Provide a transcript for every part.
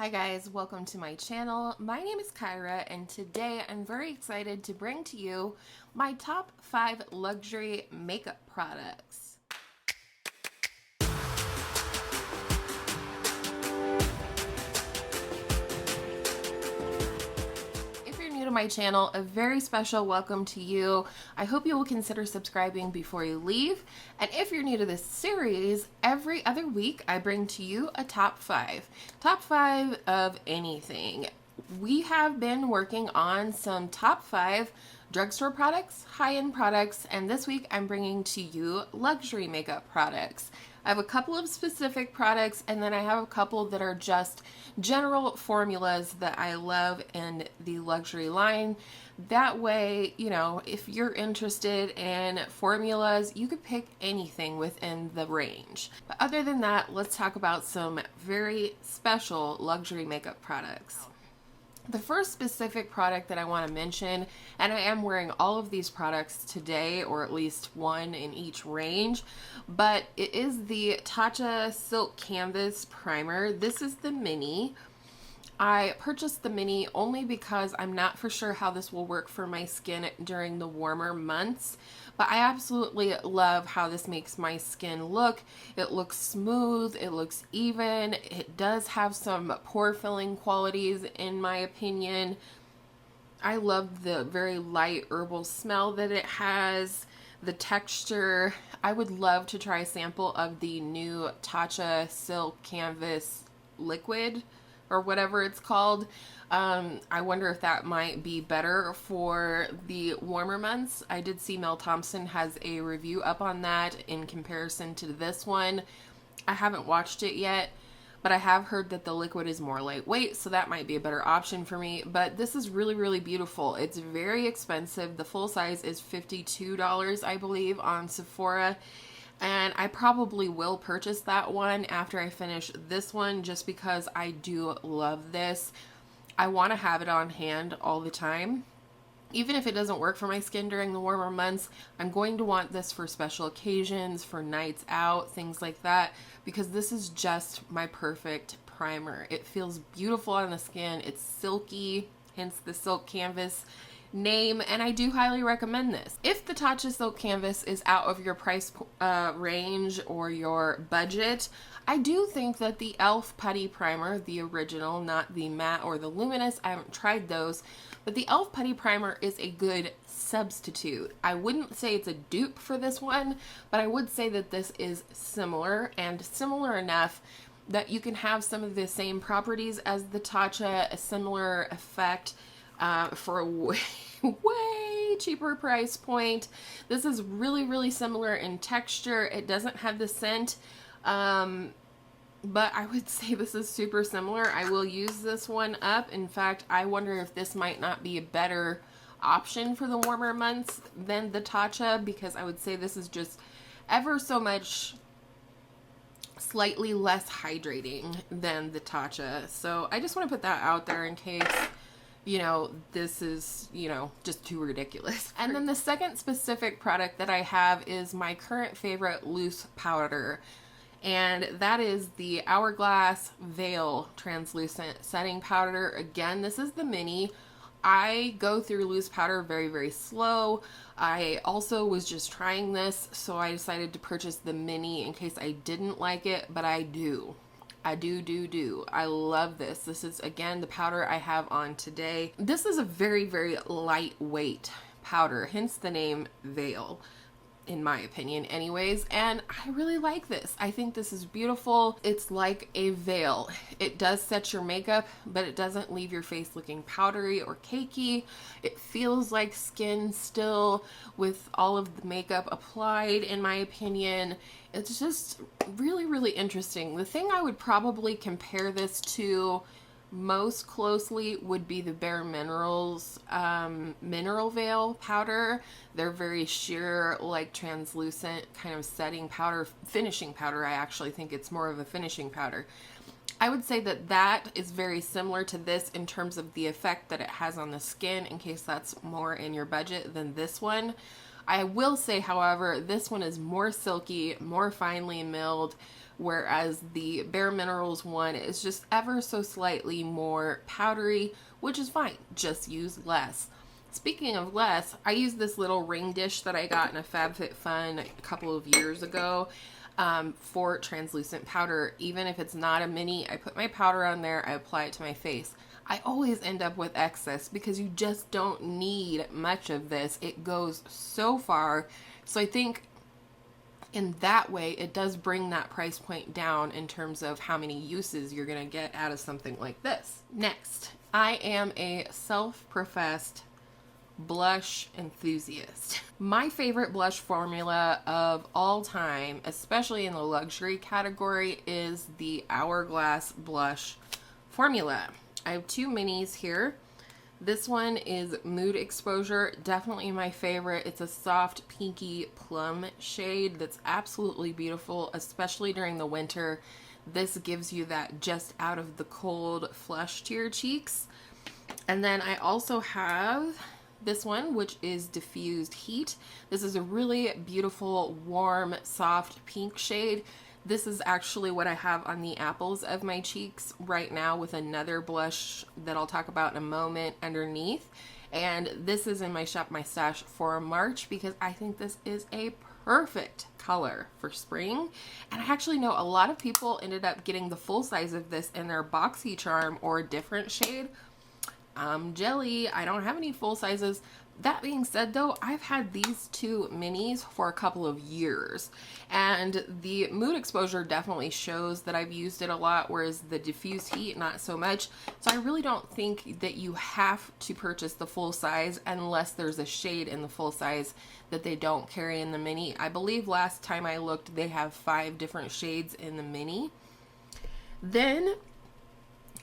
Hi guys, welcome to my channel. My name is Kyra and today I'm very excited to bring to you my top 5 luxury makeup products. To my channel, a very special welcome to you. I hope you will consider subscribing before you leave. And if you're new to this series, every other week I bring to you a top 5 of anything. We have been working on some top 5 drugstore products, high-end products, and this week I'm bringing to you luxury makeup products. I have a couple of specific products, and then I have a couple that are just general formulas that I love in the luxury line. That way, you know, if you're interested in formulas, you could pick anything within the range. But other than that, let's talk about some very special luxury makeup products. The first specific product that I want to mention, and I am wearing all of these products today, or at least one in each range, but it is the Tatcha Silk Canvas Primer. This is the mini. I purchased the mini only because I'm not for sure how this will work for my skin during the warmer months, but I absolutely love how this makes my skin look. It looks smooth, it looks even, it does have some pore filling qualities in my opinion. I love the very light herbal smell that it has, the texture. I would love to try a sample of the new Tatcha Silk Canvas liquid, or whatever it's called. I wonder if that might be better for the warmer months. I did see Mel Thompson has a review up on that in comparison to this one. I haven't watched it yet, but I have heard that the liquid is more lightweight, so that might be a better option for me. But this is really, really beautiful. It's very expensive. The full size is $52, I believe, on Sephora. And I probably will purchase that one after I finish this one just because I do love this. I want to have it on hand all the time. Even if it doesn't work for my skin during the warmer months, I'm going to want this for special occasions, for nights out, things like that, because this is just my perfect primer. It feels beautiful on the skin. It's silky, hence the Silk Canvas name, and I do highly recommend this. If the Tatcha Silk Canvas is out of your price range or your budget, I do think that the e.l.f. Putty Primer, the original, not the matte or the luminous, I haven't tried those, but the e.l.f. Putty Primer is a good substitute. I wouldn't say it's a dupe for this one, but I would say that this is similar, and similar enough that you can have some of the same properties as the Tatcha, a similar effect, for a way cheaper price point. This is really, really similar in texture. It doesn't have the scent, but I would say this is super similar. I will use this one up. In fact, I wonder if this might not be a better option for the warmer months than the Tatcha, because I would say this is just ever so much slightly less hydrating than the Tatcha. So I just want to put that out there in case, you know, this is, you know, just too ridiculous. And then the second specific product that I have is my current favorite loose powder, and that is the Hourglass Veil translucent setting powder. Again, this is the mini. I go through loose powder very, very slow. I also was just trying this, so I decided to purchase the mini in case I didn't like it, but I do. I do. I love this. This is, again, the powder I have on today. This is a very, very lightweight powder, hence the name Veil, in my opinion anyways, and I really like this. I think this is beautiful. It's like a veil. It does set your makeup, but it doesn't leave your face looking powdery or cakey. It feels like skin still with all of the makeup applied, in my opinion. It's just really, really interesting. The thing I would probably compare this to most closely would be the Bare Minerals Mineral Veil powder. They're very sheer, like translucent kind of setting powder, finishing powder. I actually think it's more of a finishing powder. I would say that that is very similar to this in terms of the effect that it has on the skin, in case that's more in your budget than this one. I will say, however, this one is more silky, more finely milled, whereas the Bare Minerals one is just ever so slightly more powdery, which is fine. Just use less. Speaking of less, I use this little ring dish that I got in a FabFitFun a couple of years ago for translucent powder. Even if it's not a mini, I put my powder on there, I apply it to my face. I always end up with excess because you just don't need much of this. It goes so far. So I think in that way, it does bring that price point down in terms of how many uses you're going to get out of something like this. Next, I am a self-professed blush enthusiast. My favorite blush formula of all time, especially in the luxury category, is the Hourglass Blush formula. I have two minis here. This one is Mood Exposure, definitely my favorite. It's a soft pinky plum shade that's absolutely beautiful, especially during the winter. This gives you that just out of the cold flush to your cheeks. And then I also have this one, which is Diffused Heat. This is a really beautiful, warm, soft pink shade. This is actually what I have on the apples of my cheeks right now with another blush that I'll talk about in a moment underneath. And this is in my Shop My Stash for March because I think this is a perfect color for spring. And I actually know a lot of people ended up getting the full size of this in their BoxyCharm or a different shade. Jelly, I don't have any full sizes. That being said though, I've had these two minis for a couple of years and the Mood Exposure definitely shows that I've used it a lot, whereas the Diffused Heat not so much. So I really don't think that you have to purchase the full size unless there's a shade in the full size that they don't carry in the mini. I believe last time I looked they have 5 different shades in the mini. Then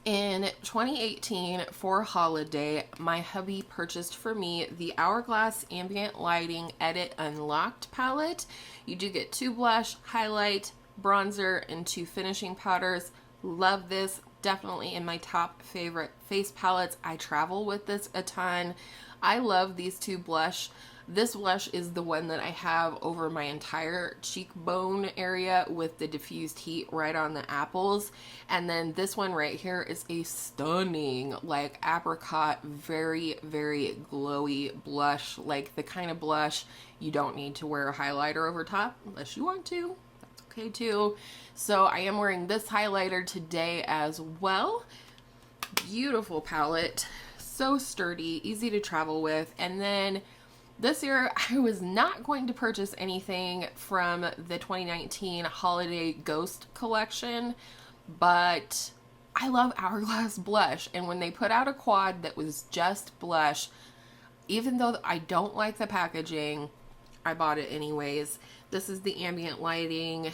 in 2018 for holiday, my hubby purchased for me the Hourglass Ambient Lighting Edit Unlocked palette. You do get 2 blush, highlight, bronzer, and 2 finishing powders. Love this. Definitely in my top favorite face palettes. I travel with this a ton. I love these 2 blush. This blush is the one that I have over my entire cheekbone area with the Diffused Heat right on the apples. And then this one right here is a stunning, like apricot, very, very glowy blush. Like the kind of blush you don't need to wear a highlighter over top unless you want to. That's okay too. So I am wearing this highlighter today as well. Beautiful palette. So sturdy, easy to travel with. And then this year, I was not going to purchase anything from the 2019 Holiday Ghost collection, but I love Hourglass Blush, and when they put out a quad that was just blush, even though I don't like the packaging, I bought it anyways. This is the Ambient Lighting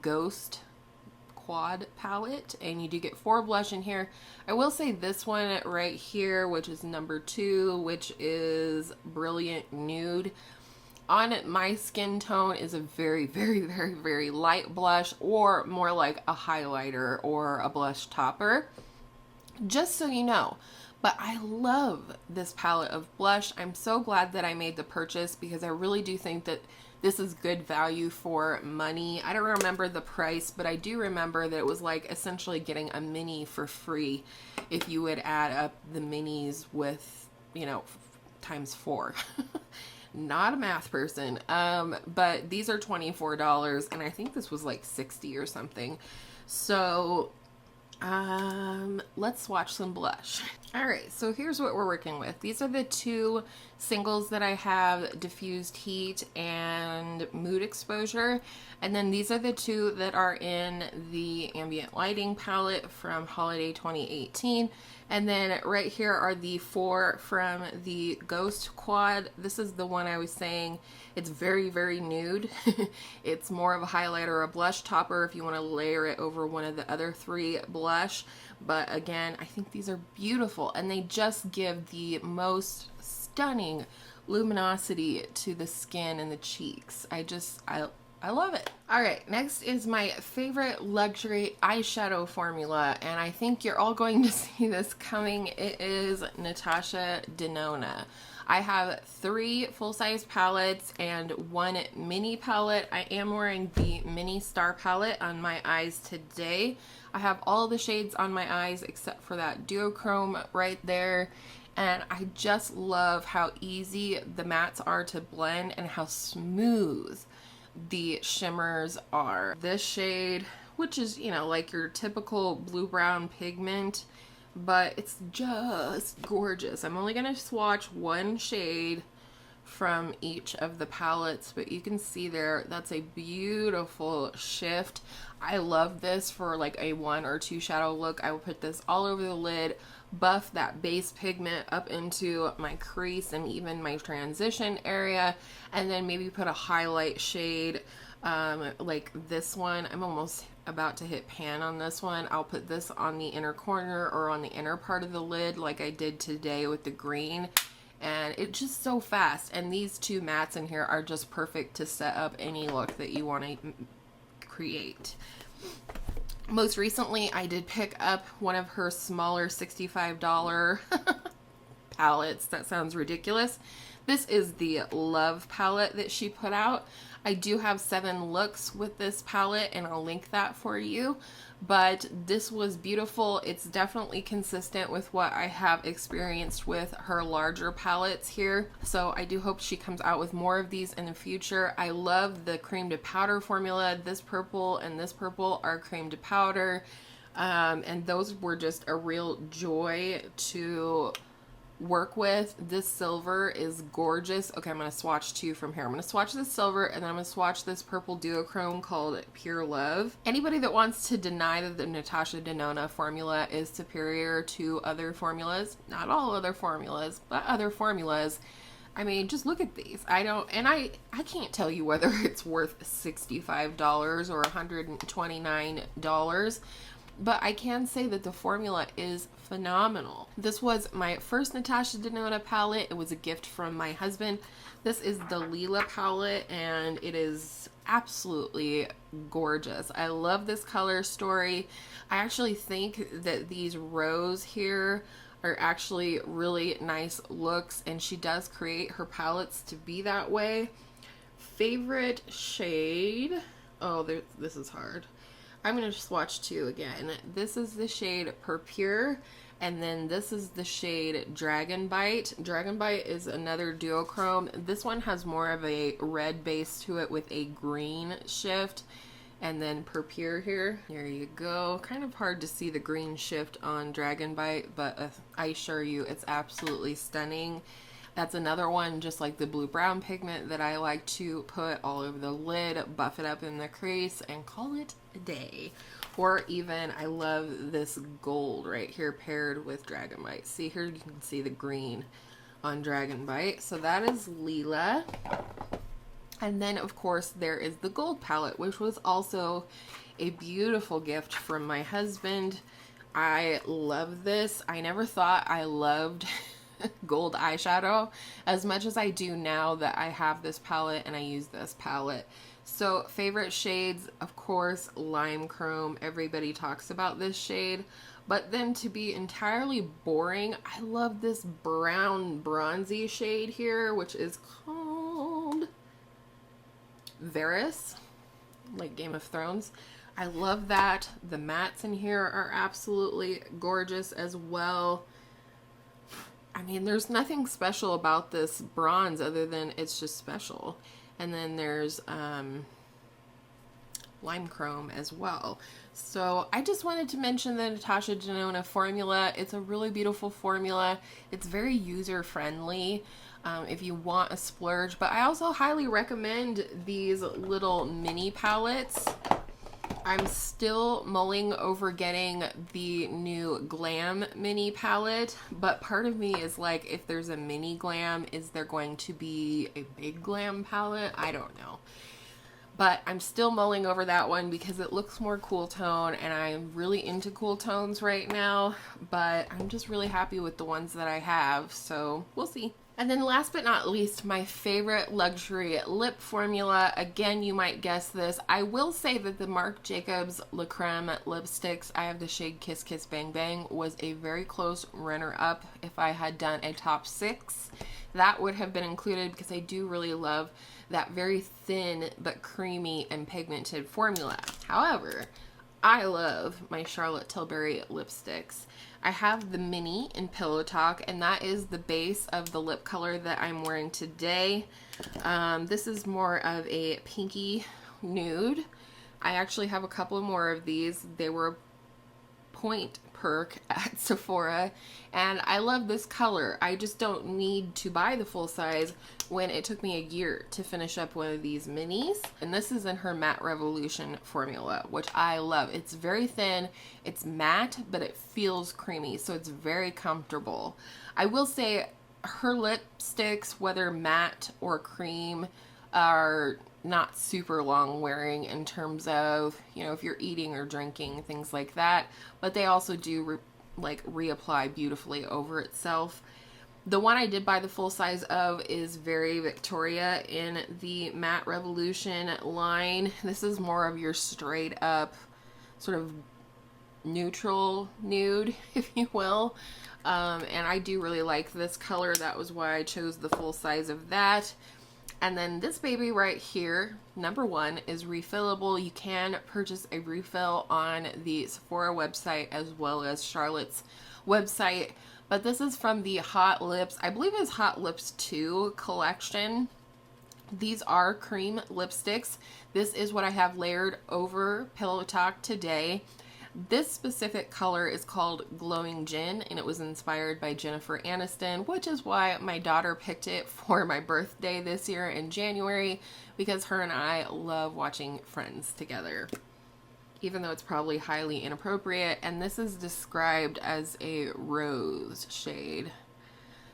Ghost quad palette, and you do get 4 blush in here. I will say this one right here, which is number 2, which is Brilliant Nude, on my skin tone is a very, very, very, very light blush, or more like a highlighter or a blush topper, just so you know. But I love this palette of blush. I'm so glad that I made the purchase because I really do think that this is good value for money. I don't remember the price, but I do remember that it was like essentially getting a mini for free if you would add up the minis with, you know, times 4. Not a math person. But these are $24 and I think this was like $60 or something. So let's swatch some blush. All right, so here's what we're working with. These are the 2 singles that I have, Diffused Heat and Mood Exposure. And then these are the 2 that are in the Ambient Lighting palette from Holiday 2018. And then right here are the 4 from the Ghost quad. This is the one I was saying, it's very, very nude. It's more of a highlighter or a blush topper if you want to layer it over one of the other 3 blush. But again, I think these are beautiful and they just give the most stunning luminosity to the skin and the cheeks. I I love it. All right, next is my favorite luxury eyeshadow formula, and I think you're all going to see this coming. It is Natasha Denona. I have 3 full-size palettes and 1 mini palette. I am wearing the mini star palette on my eyes today. I have all the shades on my eyes except for that duochrome right there. And I just love how easy the mattes are to blend and how smooth the shimmers are. This shade, which is, you know, like your typical blue-brown pigment, but it's just gorgeous. I'm only going to swatch 1 shade from each of the palettes, but you can see there, that's a beautiful shift. I love this for like a 1 or 2 shadow look. I will put this all over the lid, buff that base pigment up into my crease and even my transition area, and then maybe put a highlight shade like this one. I'm almost about to hit pan on this one. I'll put this on the inner corner or on the inner part of the lid like I did today with the green, and it's just so fast. And these 2 mattes in here are just perfect to set up any look that you want to create. Most recently, I did pick up one of her smaller $65 palettes. That sounds ridiculous. This is the Love palette that she put out. I do have 7 looks with this palette, and I'll link that for you. But this was beautiful. It's definitely consistent with what I have experienced with her larger palettes here. So I do hope she comes out with more of these in the future. I love the cream to powder formula. This purple and this purple are cream to powder. And those were just a real joy to work with. This silver is gorgeous. Okay, I'm going to swatch 2 from here. I'm going to swatch this silver, and then I'm going to swatch this purple duochrome called Pure Love. Anybody that wants to deny that the Natasha Denona formula is superior to other formulas, not all other formulas, but other formulas, I mean, just look at these. I can't tell you whether it's worth $65 or $129, but I can say that the formula is phenomenal. This was my first Natasha Denona palette. It was a gift from my husband. This is the Lila palette, and it is absolutely gorgeous. I love this color story. I actually think that these rows here are actually really nice looks, and she does create her palettes to be that way. Favorite shade? Oh, this is hard. I'm going to swatch 2 again. This is the shade Pure, and then this is the shade Dragon Bite. Dragon Bite is another duochrome. This one has more of a red base to it with a green shift. And then Pure here. There you go. Kind of hard to see the green shift on Dragon Bite, but I assure you it's absolutely stunning. That's another one, just like the blue-brown pigment, that I like to put all over the lid, buff it up in the crease, and call it a day. Or even, I love this gold right here paired with Dragon Bite. See here, you can see the green on Dragon Bite. So that is Lila. And then, of course, there is the gold palette, which was also a beautiful gift from my husband. I love this. I never thought I loved gold eyeshadow as much as I do now that I have this palette and I use this palette. So favorite shades, of course, Lime Chrome. Everybody talks about this shade. But then to be entirely boring, I love this brown bronzy shade here, which is called Varys, like Game of Thrones. I love that. The mattes in here are absolutely gorgeous as well. I mean, there's nothing special about this bronze other than it's just special. And then there's Lime Chrome as well. So I just wanted to mention the Natasha Denona formula. It's a really beautiful formula. It's very user-friendly if you want a splurge. But I also highly recommend these little mini palettes. I'm still mulling over getting the new Glam mini palette, but part of me is like, if there's a mini Glam, is there going to be a big Glam palette? I don't know. But I'm still mulling over that one because it looks more cool tone, and I'm really into cool tones right now, but I'm just really happy with the ones that I have, so we'll see. And then last but not least, my favorite luxury lip formula. Again, you might guess this. I will say that the Marc Jacobs La Creme lipsticks, I have the shade Kiss Kiss Bang Bang, was a very close runner-up. If I had done a top 6, that would have been included because I do really love that very thin but creamy and pigmented formula. However, I love my Charlotte Tilbury lipsticks. I have the mini in Pillowtalk, and that is the base of the lip color that I'm wearing today. This is more of a pinky nude. I actually have a couple more of these. They were point perk at Sephora, and I love this color. I just don't need to buy the full size when it took me a year to finish up one of these minis. And this is in her Matte Revolution formula, which I love. It's very thin, it's matte, but it feels creamy, so it's very comfortable. I will say her lipsticks, whether matte or cream, are not super long wearing in terms of, you know, if you're eating or drinking, things like that, but they also do reapply beautifully over itself. The one I did buy the full size of is Very Victoria in the Matte Revolution line. This is more of your straight up sort of neutral nude, if you will. And I do really like this color. That was why I chose the full size of that. And then this baby right here, number 1, is refillable. You can purchase a refill on the Sephora website as well as Charlotte's website. But this is from the Hot Lips, I believe it's Hot Lips 2 collection. These are cream lipsticks. This is what I have layered over Pillowtalk today. This specific color is called Glowing Gin, and it was inspired by Jennifer Aniston, which is why my daughter picked it for my birthday this year in January, because her and I love watching Friends together, even though it's probably highly inappropriate. And this is described as a rose shade.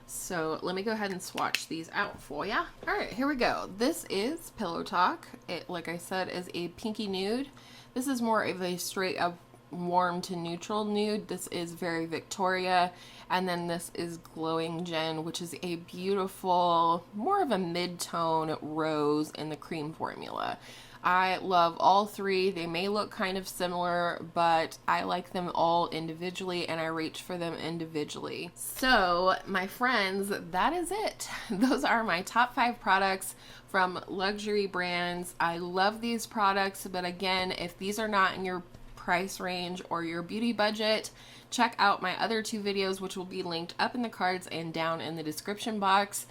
So let me go ahead and swatch these out for ya. All right, here we go. This is Pillowtalk. It, like I said, is a pinky nude. This is more of a straight up warm to neutral nude. This is Very Victoria, and then this is Glowing Gin, which is a beautiful, more of a mid-tone rose in the cream formula. I love all three. They may look kind of similar, but I like them all individually, and I reach for them individually. So, my friends, that is it. Those are my top 5 products from luxury brands. I love these products, but again, if these are not in your price range or your beauty budget, check out my other 2 videos, which will be linked up in the cards and down in the description box.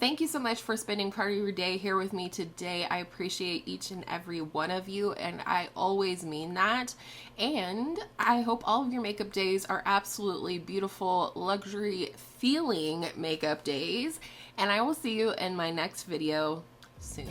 Thank you so much for spending part of your day here with me today. I appreciate each and every one of you, and I always mean that. And I hope all of your makeup days are absolutely beautiful, luxury feeling makeup days. And I will see you in my next video soon.